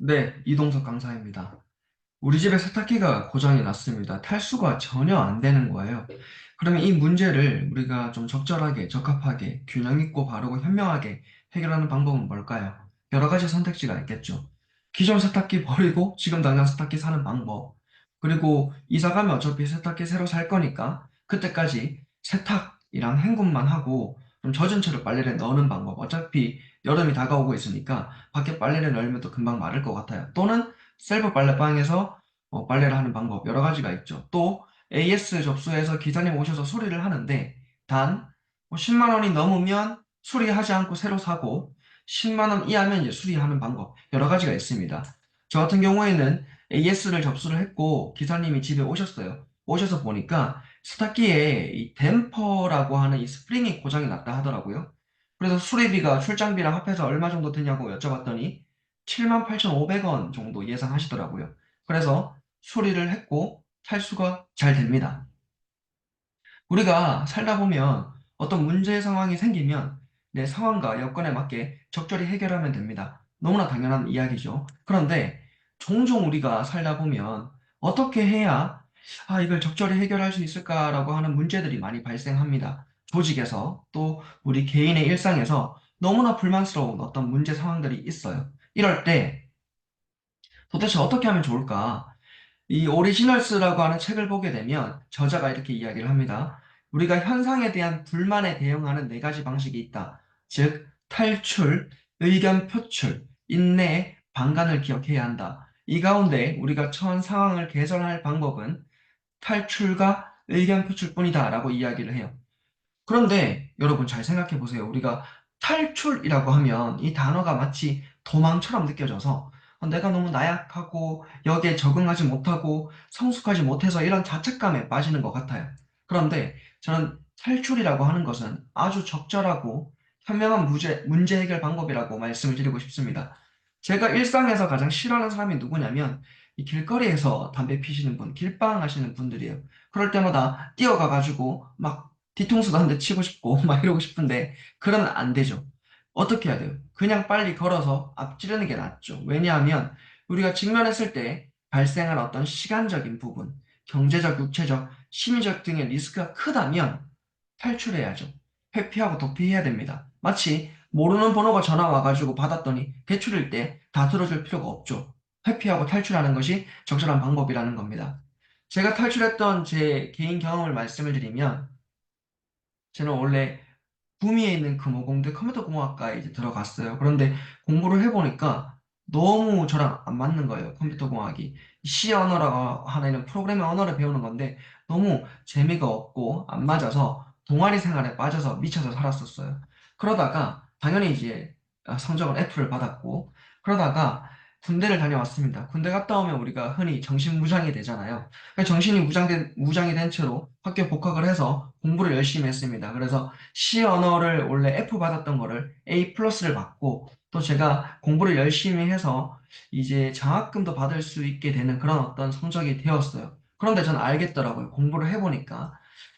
네, 이동석 강사입니다. 우리 집에 세탁기가 고장이 났습니다. 탈수가 전혀 안 되는 거예요. 그러면 이 문제를 우리가 좀 적절하게, 적합하게, 균형 있고 바르고 현명하게 해결하는 방법은 뭘까요? 여러 가지 선택지가 있겠죠. 기존 세탁기 버리고 지금 당장 세탁기 사는 방법. 그리고 이사 가면 어차피 세탁기 새로 살 거니까 그때까지 세탁이랑 헹굼만 하고 좀 젖은 채로 빨래를 넣는 방법. 어차피 여름이 다가오고 있으니까 밖에 빨래를 널면 또 금방 마를 것 같아요. 또는 셀프 빨래방에서 빨래를 하는 방법 여러 가지가 있죠. 또 AS 접수해서 기사님 오셔서 수리를 하는데 단 10만 원이 넘으면 수리하지 않고 새로 사고 10만 원 이하면 이제 수리하는 방법 여러 가지가 있습니다. 저 같은 경우에는 AS를 접수를 했고 기사님이 집에 오셨어요. 오셔서 보니까 세탁기에 이 댐퍼라고 하는 이 스프링이 고장이 났다 하더라고요. 그래서 수리비가 출장비랑 합해서 얼마 정도 드냐고 여쭤봤더니 78,500원 정도 예상하시더라고요. 그래서 수리를 했고 탈수가 잘 됩니다. 우리가 살다 보면 어떤 문제 상황이 생기면 내 상황과 여건에 맞게 적절히 해결하면 됩니다. 너무나 당연한 이야기죠. 그런데 종종 우리가 살다 보면 어떻게 해야 이걸 적절히 해결할 수 있을까라고 하는 문제들이 많이 발생합니다. 조직에서 또 우리 개인의 일상에서 너무나 불만스러운 어떤 문제 상황들이 있어요. 이럴 때 도대체 어떻게 하면 좋을까? 이 오리지널스라고 하는 책을 보게 되면 저자가 이렇게 이야기를 합니다. 우리가 현상에 대한 불만에 대응하는 네 가지 방식이 있다. 즉, 탈출, 의견 표출, 인내, 방관을 기억해야 한다. 이 가운데 우리가 처한 상황을 개선할 방법은 탈출과 의견 표출뿐이다 라고 이야기를 해요. 그런데 여러분 잘 생각해 보세요. 우리가 탈출이라고 하면 이 단어가 마치 도망처럼 느껴져서 내가 너무 나약하고 여기에 적응하지 못하고 성숙하지 못해서 이런 자책감에 빠지는 것 같아요. 그런데 저는 탈출이라고 하는 것은 아주 적절하고 현명한 문제 해결 방법이라고 말씀을 드리고 싶습니다. 제가 일상에서 가장 싫어하는 사람이 누구냐면 이 길거리에서 담배 피시는 분, 길빵 하시는 분들이에요. 그럴 때마다 뛰어가가지고 막 뒤통수도 한 대 치고 싶고 막 이러고 싶은데 그러면 안 되죠. 어떻게 해야 돼요? 그냥 빨리 걸어서 앞지르는 게 낫죠. 왜냐하면 우리가 직면했을 때 발생할 어떤 시간적인 부분, 경제적, 육체적, 심리적 등의 리스크가 크다면 탈출해야죠. 회피하고 도피해야 됩니다. 마치 모르는 번호가 전화 와가지고 받았더니 대출일 때 다 들어줄 필요가 없죠. 회피하고 탈출하는 것이 적절한 방법이라는 겁니다. 제가 탈출했던 제 개인 경험을 말씀을 드리면 저는 원래 구미에 있는 금호공대 컴퓨터공학과에 이제 들어갔어요. 그런데 공부를 해보니까 너무 저랑 안 맞는 거예요. 컴퓨터공학이. C 언어라고 하는 프로그래밍 언어를 배우는 건데 너무 재미가 없고 안 맞아서 동아리 생활에 빠져서 미쳐서 살았었어요. 그러다가 당연히 이제 성적은 F를 받았고 그러다가 군대를 다녀왔습니다. 군대 갔다 오면 우리가 흔히 정신무장이 되잖아요. 정신이 무장이 된 채로 학교 복학을 해서 공부를 열심히 했습니다. 그래서 C 언어를 원래 F 받았던 거를 A 플러스를 받고 또 제가 공부를 열심히 해서 이제 장학금도 받을 수 있게 되는 그런 어떤 성적이 되었어요. 그런데 저는 알겠더라고요. 공부를 해보니까.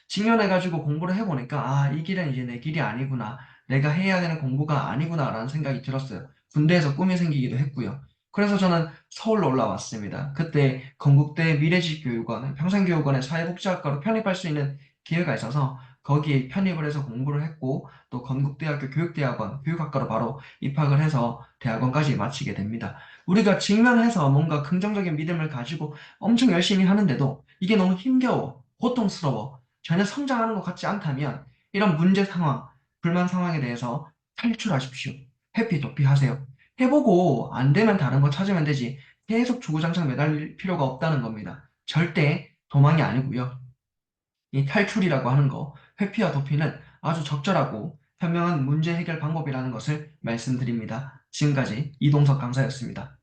직면해가지고 공부를 해보니까 이 길은 이제 내 길이 아니구나. 내가 해야 되는 공부가 아니구나라는 생각이 들었어요. 군대에서 꿈이 생기기도 했고요. 그래서 저는 서울로 올라왔습니다. 그때 건국대 미래지식교육원, 평생교육원의 사회복지학과로 편입할 수 있는 기회가 있어서 거기에 편입을 해서 공부를 했고 또 건국대학교 교육대학원 교육학과로 바로 입학을 해서 대학원까지 마치게 됩니다. 우리가 직면해서 뭔가 긍정적인 믿음을 가지고 엄청 열심히 하는데도 이게 너무 힘겨워, 고통스러워, 전혀 성장하는 것 같지 않다면 이런 문제 상황, 불만 상황에 대해서 탈출하십시오. 회피 도피하세요. 해보고 안 되면 다른 거 찾으면 되지. 계속 주구장창 매달릴 필요가 없다는 겁니다. 절대 도망이 아니고요. 이 탈출이라고 하는 거, 회피와 도피는 아주 적절하고 현명한 문제 해결 방법이라는 것을 말씀드립니다. 지금까지 이동석 강사였습니다.